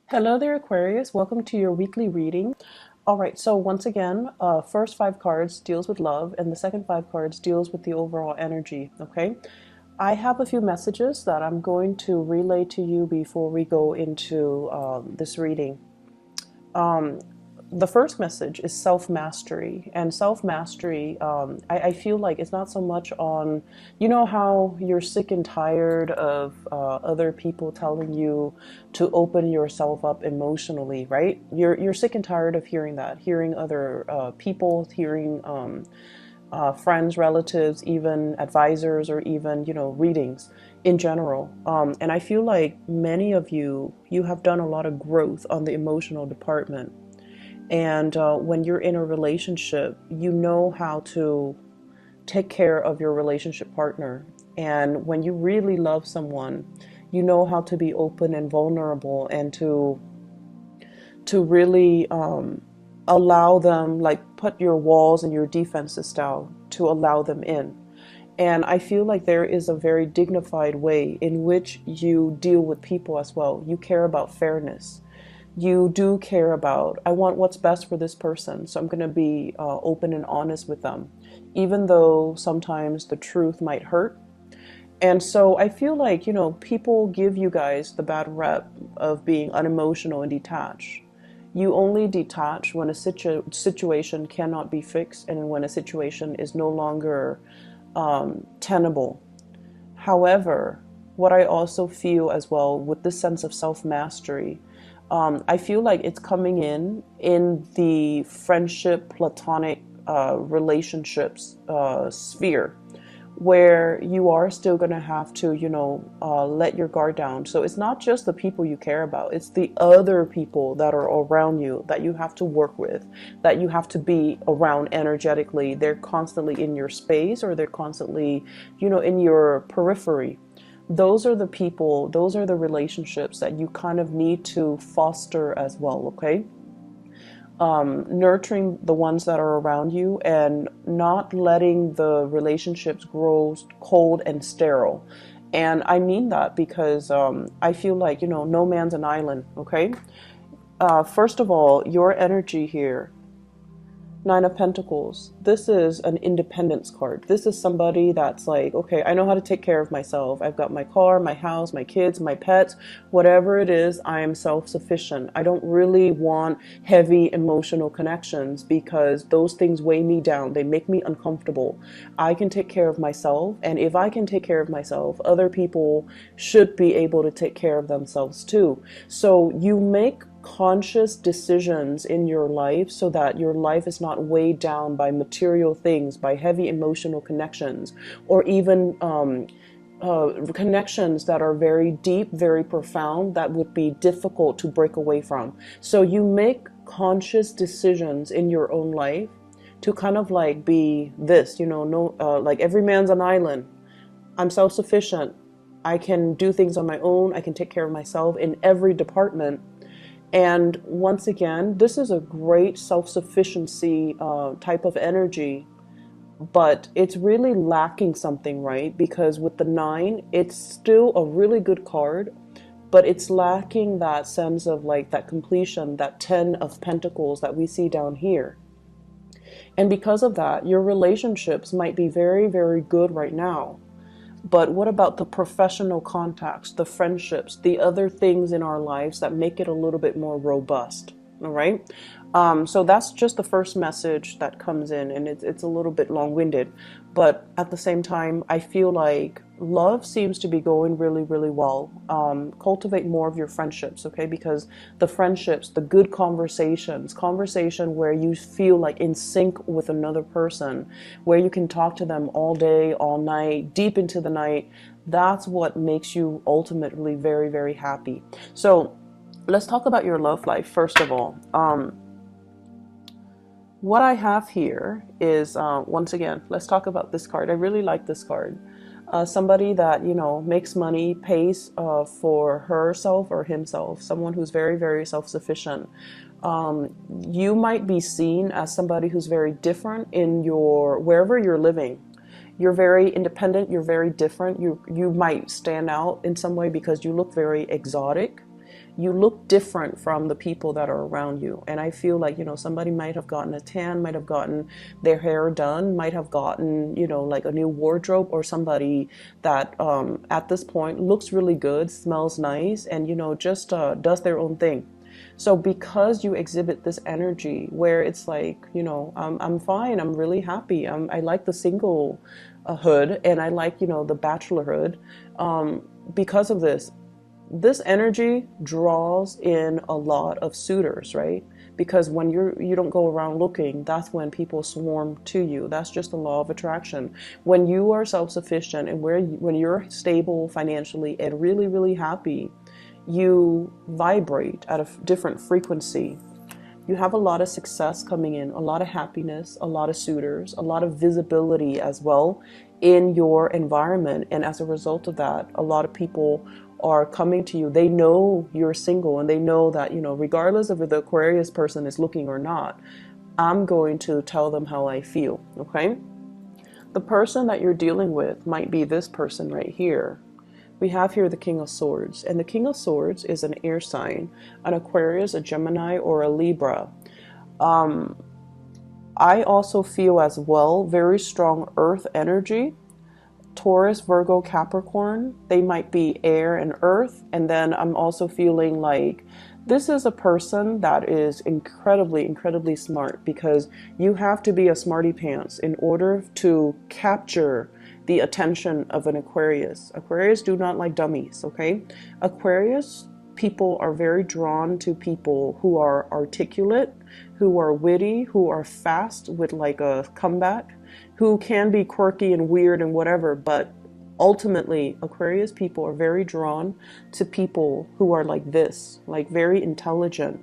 Hello there, Aquarius. Welcome to your weekly reading. All right, so once again, first five cards deals with love, and the second five cards deals with the overall energy. Okay, I have a few messages that I'm going to relay to you before we go into this reading. The first message is self-mastery, and self-mastery, I feel like it's not so much on, you know how you're sick and tired of other people telling you to open yourself up emotionally, right? You're sick and tired of hearing that, hearing other people, hearing friends, relatives, even advisors, or even, readings in general. And I feel like many of you have done a lot of growth on the emotional department. And when you're in a relationship, you know how to take care of your relationship partner. And when you really love someone, you know how to be open and vulnerable, and to really allow them, like put your walls and your defenses down to allow them in. And I feel like there is a very dignified way in which you deal with people as well. You care about fairness. You do care about, I want what's best for this person, so I'm going to be open and honest with them, even though sometimes the truth might hurt. And so I feel like, people give you guys the bad rep of being unemotional and detached. You only detach when a situation cannot be fixed, and when a situation is no longer tenable. However, what I also feel as well with this sense of self-mastery, I feel like it's coming in the friendship, platonic relationships sphere, where you are still going to have to, let your guard down. So it's not just the people you care about, it's the other people that are around you that you have to work with, that you have to be around energetically. They're constantly in your space, or they're constantly, in your periphery. Those are the people, those are the relationships that you kind of need to foster as well, okay? Nurturing the ones that are around you, and not letting the relationships grow cold and sterile. And I mean that because I feel like, no man's an island, okay? First of all, your energy here, Nine of Pentacles. This is an independence card. This is somebody that's like, okay, I know how to take care of myself. I've got my car, my house, my kids, my pets, whatever it is, I am self-sufficient. I don't really want heavy emotional connections because those things weigh me down. They make me uncomfortable. I can take care of myself. And if I can take care of myself, other people should be able to take care of themselves too. So you make conscious decisions in your life so that your life is not weighed down by material things, by heavy emotional connections, or even connections that are very deep, very profound, that would be difficult to break away from. So you make conscious decisions in your own life to kind of like be this, no, like every man's an island. I'm self-sufficient. I can do things on my own. I can take care of myself in every department. And once again, this is a great self-sufficiency type of energy, but it's really lacking something, right? Because with the nine, it's still a really good card, but it's lacking that sense of like that completion, that 10 of Pentacles that we see down here. And because of that, your relationships might be very, very good right now. But what about the professional contacts, the friendships, the other things in our lives that make it a little bit more robust? All right. So that's just the first message that comes in, and it's a little bit long-winded. But at the same time, I feel like love seems to be going really, really well. Cultivate more of your friendships, okay? Because the friendships, the good conversation where you feel like in sync with another person, where you can talk to them all day, all night, deep into the night, that's what makes you ultimately very, very happy. So let's talk about your love life first of all. What I have here is, once again, let's talk about this card. I really like this card. Somebody that, makes money, pays for herself or himself, someone who's very, very self-sufficient. You might be seen as somebody who's very different in wherever you're living. You're very independent, you're very different. You might stand out in some way because you look very exotic. you look different from the people that are around you. And I feel like, somebody might have gotten a tan, might have gotten their hair done, might have gotten, like a new wardrobe, or somebody that at this point looks really good, smells nice, and, just does their own thing. So because you exhibit this energy where it's like, I'm fine, I'm really happy, I like the single hood, and I like, the bachelorhood. Because of this energy draws in a lot of suitors, right? Because when you don't go around looking, that's when people swarm to you. That's just the law of attraction. When you are self-sufficient and when you're stable financially and really, really happy, you vibrate at a different frequency. You have a lot of success coming in, a lot of happiness, a lot of suitors, a lot of visibility as well in your environment. And as a result of that, a lot of people are coming to you. They know you're single, and they know that, regardless of if the Aquarius person is looking or not, I'm going to tell them how I feel, okay? The person that you're dealing with might be this person right here. We have here the King of Swords, and the King of Swords is an air sign, an Aquarius, a Gemini, or a Libra. I also feel as well very strong earth energy. Taurus, Virgo, Capricorn, they might be air and earth. And then I'm also feeling like this is a person that is incredibly, incredibly smart, because you have to be a smarty pants in order to capture the attention of an Aquarius. Aquarius do not like dummies, okay? Aquarius people are very drawn to people who are articulate, who are witty, who are fast with like a comeback, who can be quirky and weird and whatever, but ultimately Aquarius people are very drawn to people who are like this, like very intelligent.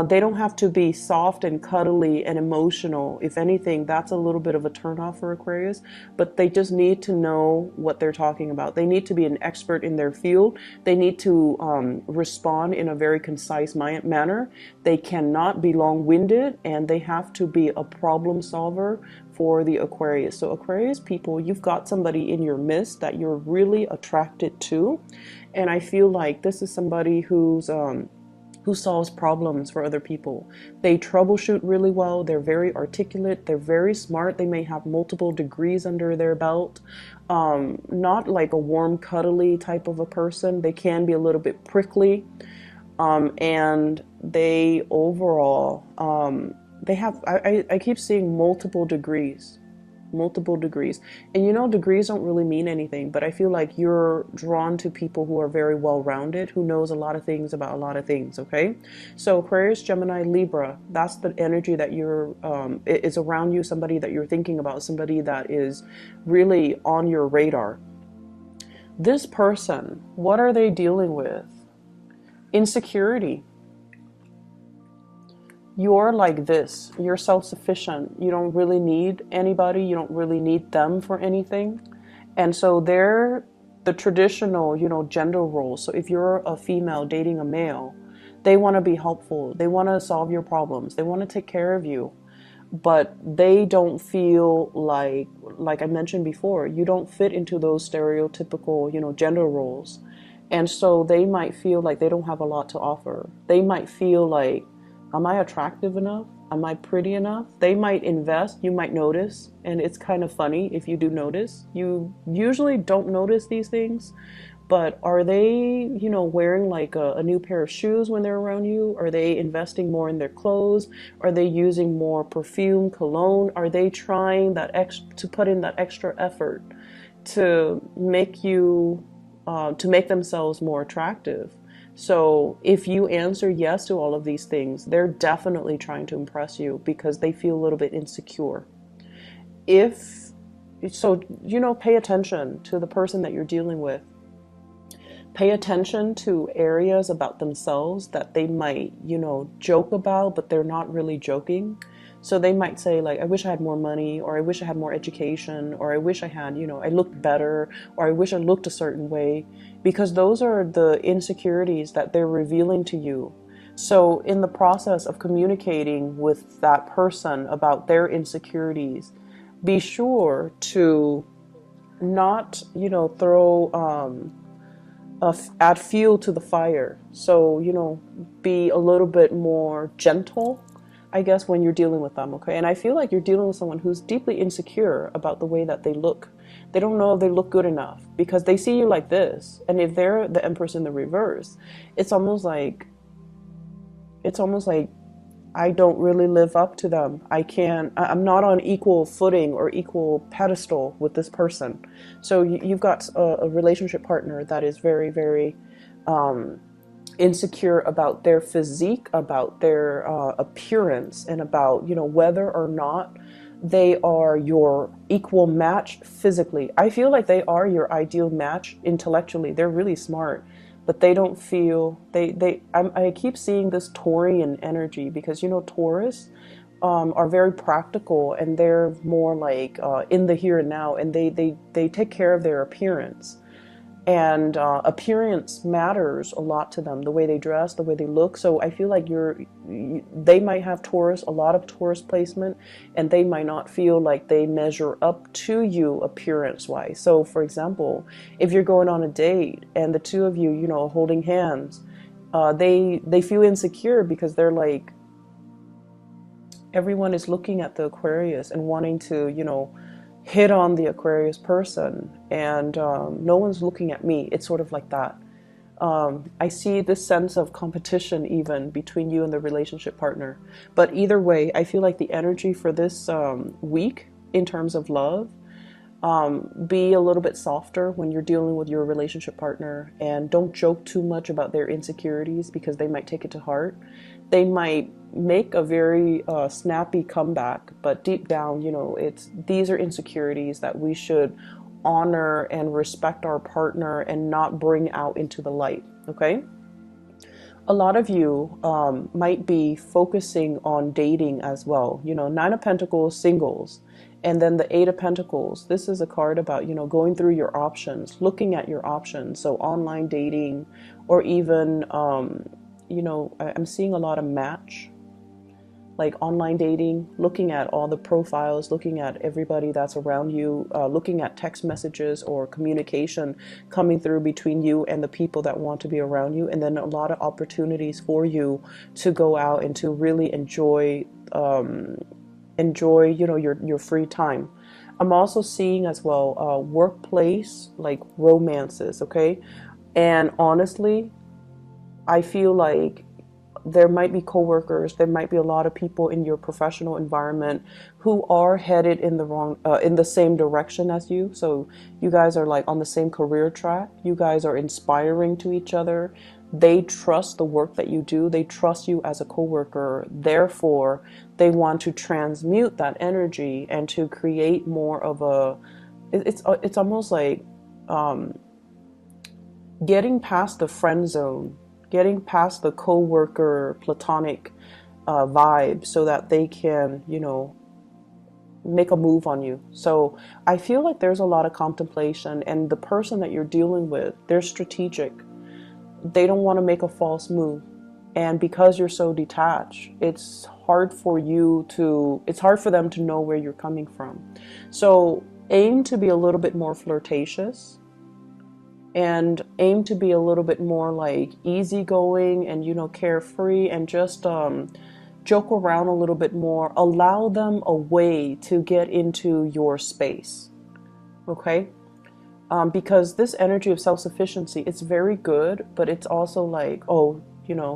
They don't have to be soft and cuddly and emotional. If anything, that's a little bit of a turnoff for Aquarius, but they just need to know what they're talking about. They need to be an expert in their field. They need to respond in a very concise manner. They cannot be long-winded, and they have to be a problem solver for the Aquarius. So Aquarius people, you've got somebody in your midst that you're really attracted to. And I feel like this is somebody who solves problems for other people. They troubleshoot really well. They're very articulate. They're very smart. They may have multiple degrees under their belt. Not like a warm, cuddly type of a person. They can be a little bit prickly. And they overall, they have, I keep seeing multiple degrees. And degrees don't really mean anything, but I feel like you're drawn to people who are very well-rounded, who knows a lot of things about a lot of things, okay? So Aquarius, Gemini, Libra, that's the energy that is around you, somebody that you're thinking about, somebody that is really on your radar. This person, what are they dealing with? Insecurity. You're like this. You're self-sufficient. You don't really need anybody. You don't really need them for anything. And so they're the traditional, gender roles. So if you're a female dating a male, they want to be helpful. They want to solve your problems. They want to take care of you. But they don't feel like I mentioned before, you don't fit into those stereotypical, gender roles. And so they might feel like they don't have a lot to offer. They might feel like, am I attractive enough? Am I pretty enough? They might invest, you might notice, and it's kind of funny if you do notice. You usually don't notice these things, but are they, wearing like a new pair of shoes when they're around you? Are they investing more in their clothes? Are they using more perfume, cologne? Are they trying to put in that extra effort to make themselves more attractive? So if you answer yes to all of these things, they're definitely trying to impress you because they feel a little bit insecure. Pay attention to the person that you're dealing with. Pay attention to areas about themselves that they might, joke about, but they're not really joking. So they might say like, I wish I had more money, or I wish I had more education, or I wish I had, I looked better, or I wish I looked a certain way, because those are the insecurities that they're revealing to you. So in the process of communicating with that person about their insecurities, be sure to not, throw add fuel to the fire. So, be a little bit more gentle, I guess, when you're dealing with them, okay? And I feel like you're dealing with someone who's deeply insecure about the way that they look. They don't know if they look good enough because they see you like this. And if they're the Empress in the reverse, it's almost like I don't really live up to them. I'm not on equal footing or equal pedestal with this person. So you've got a relationship partner that is very, very insecure about their physique, about their appearance, and about, whether or not they are your equal match physically. I feel like they are your ideal match intellectually. They're really smart, but they don't feel I keep seeing this Taurian energy because Taurus are very practical, and they're more like in the here and now, and they take care of their appearance. And appearance matters a lot to them, the way they dress, the way they look. So I feel like they might have a lot of Taurus placement, and they might not feel like they measure up to you appearance wise. So for example, if you're going on a date and the two of you, holding hands, they feel insecure because they're like, everyone is looking at the Aquarius and wanting to, hit on the Aquarius person, and no one's looking at me. It's sort of like that. I see this sense of competition even between you and the relationship partner. But either way, I feel like the energy for this week in terms of love, be a little bit softer when you're dealing with your relationship partner, and don't joke too much about their insecurities because they might take it to heart. They might make a very snappy comeback, but deep down, these are insecurities that we should honor and respect our partner and not bring out into the light, okay? A lot of you might be focusing on dating as well. Nine of Pentacles, singles. And then the Eight of Pentacles. This is a card about, going through your options, looking at your options. So online dating, or even, I'm seeing a lot of Match, like online dating, looking at all the profiles, looking at everybody that's around you, looking at text messages or communication coming through between you and the people that want to be around you. And then a lot of opportunities for you to go out and to really enjoy your free time. I'm also seeing as well workplace, like romances, okay? And honestly, I feel like there might be coworkers, there might be a lot of people in your professional environment who are headed in the same direction as you. So you guys are like on the same career track. You guys are inspiring to each other. They trust the work that you do. They trust you as a coworker. Therefore, they want to transmute that energy and to create more of it's almost like getting past the friend zone, getting past the co-worker platonic vibe, so that they can, make a move on you. So I feel like there's a lot of contemplation, and the person that you're dealing with, they're strategic. They don't want to make a false move. And because you're so detached, it's hard for them to know where you're coming from. So aim to be a little bit more flirtatious, and aim to be a little bit more like easygoing and, carefree, and just joke around a little bit more. Allow them a way to get into your space, okay? Because this energy of self-sufficiency, it's very good, but it's also like,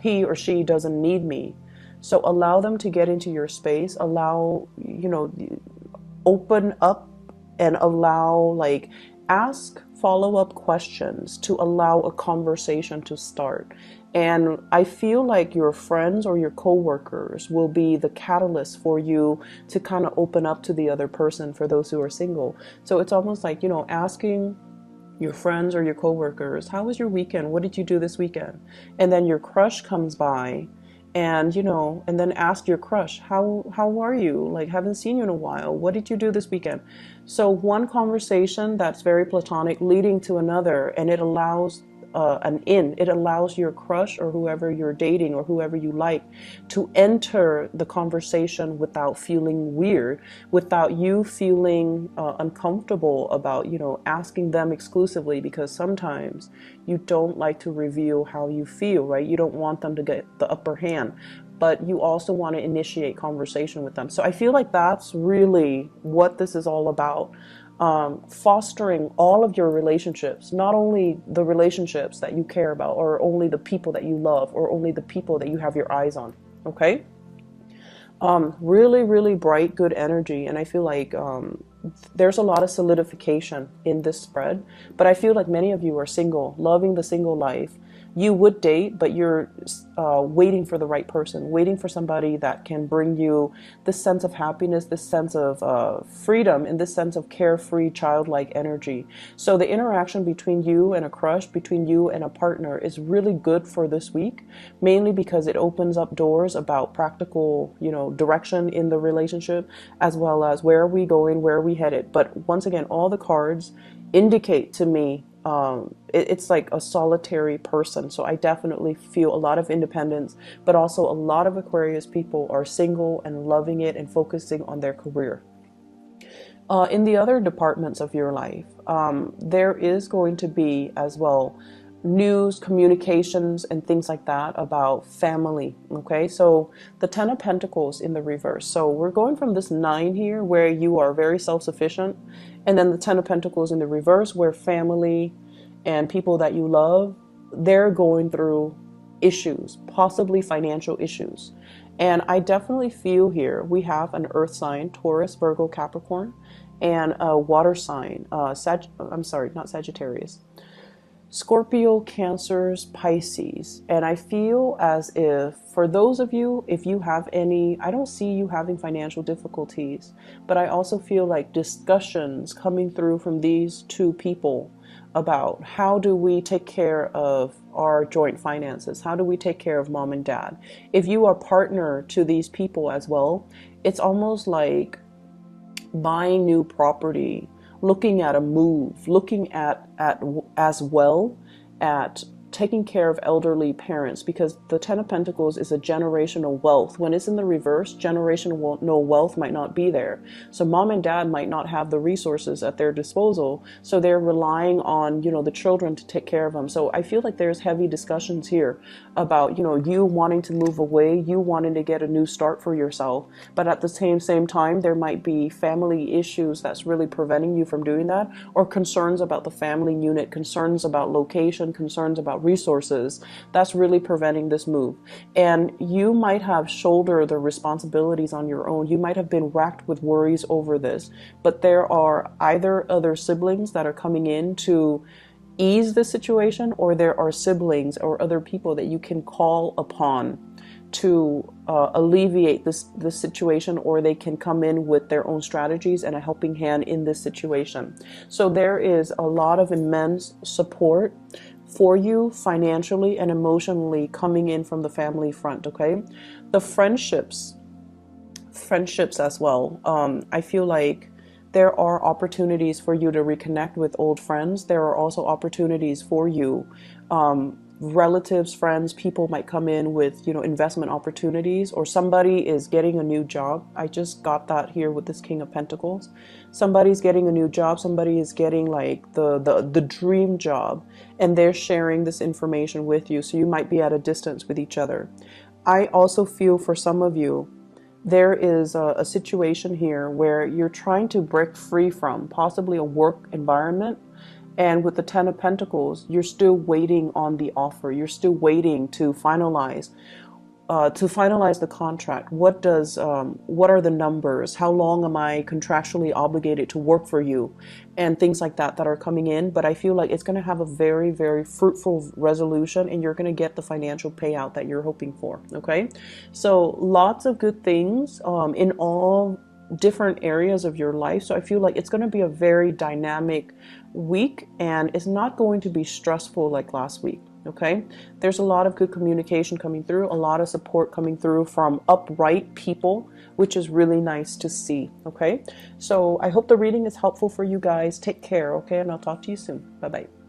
he or she doesn't need me. So allow them to get into your space, open up, and ask follow-up questions to allow a conversation to start. And I feel like your friends or your co-workers will be the catalyst for you to kind of open up to the other person, for those who are single. So it's almost like, asking your friends or your co-workers, how was your weekend? What did you do this weekend? And then your crush comes by, and and then ask your crush, how are you? Like, haven't seen you in a while. What did you do this weekend? So one conversation that's very platonic leading to another, and it allows an in. It allows your crush or whoever you're dating or whoever you like to enter the conversation without feeling weird, without you feeling uncomfortable about, asking them exclusively, because sometimes you don't like to reveal how you feel, right? You don't want them to get the upper hand, but you also want to initiate conversation with them. So I feel like that's really what this is all about. Fostering all of your relationships, not only the relationships that you care about, or only the people that you love, or only the people that you have your eyes on. Okay? Really, really bright, good energy. And I feel like there's a lot of solidification in this spread. But I feel like many of you are single, loving the single life. You would date, but you're waiting for the right person, waiting for somebody that can bring you this sense of happiness, this sense of freedom, and this sense of carefree, childlike energy. So the interaction between you and a crush, between you and a partner, is really good for this week, mainly because it opens up doors about practical, direction in the relationship, as well as where are we going, where are we headed. But once again, all the cards indicate to me it's like a solitary person. So I definitely feel a lot of independence, but also a lot of Aquarius people are single and loving it and focusing on their career. In the other departments of your life, there is going to be as well news, communications, and things like that about family. Okay, so the Ten of Pentacles in the reverse. So we're going from this 9 here where you are very self-sufficient, and then the Ten of Pentacles in the reverse where family and people that you love, they're going through issues, possibly financial issues. And I definitely feel here we have an earth sign, Taurus, Virgo, Capricorn, and a water sign, not Sagittarius, Scorpio, Cancers, Pisces. And I feel as if for those of you, if you have any, I don't see you having financial difficulties, but I also feel like discussions coming through from these two people about how do we take care of our joint finances? How do we take care of mom and dad? If you are partner to these people as well, it's almost like buying new property, looking at a move, looking at as well at taking care of elderly parents, because the Ten of Pentacles is a generational wealth. When it's in the reverse, generational wealth might not be there. So mom and dad might not have the resources at their disposal. So they're relying on, the children to take care of them. So I feel like there's heavy discussions here about, you wanting to move away, you wanting to get a new start for yourself. But at the same time, there might be family issues that's really preventing you from doing that, or concerns about the family unit, concerns about location, concerns about resources that's really preventing this move. And you might have shouldered the responsibilities on your own. You might have been racked with worries over this, but there are either other siblings that are coming in to ease the situation, or there are siblings or other people that you can call upon to alleviate this situation, or they can come in with their own strategies and a helping hand in this situation. So there is a lot of immense support for you financially and emotionally coming in from the family front. Okay, the friendships as well. I feel like there are opportunities for you to reconnect with old friends. There are also opportunities for you, relatives, friends, people might come in with, investment opportunities, or somebody is getting a new job. I just got that here with this King of Pentacles. Somebody's getting a new job. Somebody is getting like the dream job, and they're sharing this information with you. So you might be at a distance with each other. I also feel for some of you, there is a situation here where you're trying to break free from possibly a work environment. And with the Ten of Pentacles, you're still waiting on the offer. You're still waiting to finalize the contract. What are the numbers? How long am I contractually obligated to work for you? And things like that are coming in. But I feel like it's going to have a very, very fruitful resolution, and you're going to get the financial payout that you're hoping for. Okay, so lots of good things in all different areas of your life. So I feel like it's going to be a very dynamic week, and it's not going to be stressful like last week. Okay, there's a lot of good communication coming through, a lot of support coming through from upright people, which is really nice to see. Okay, so I hope the reading is helpful for you guys. Take care. Okay, and I'll talk to you soon. Bye bye.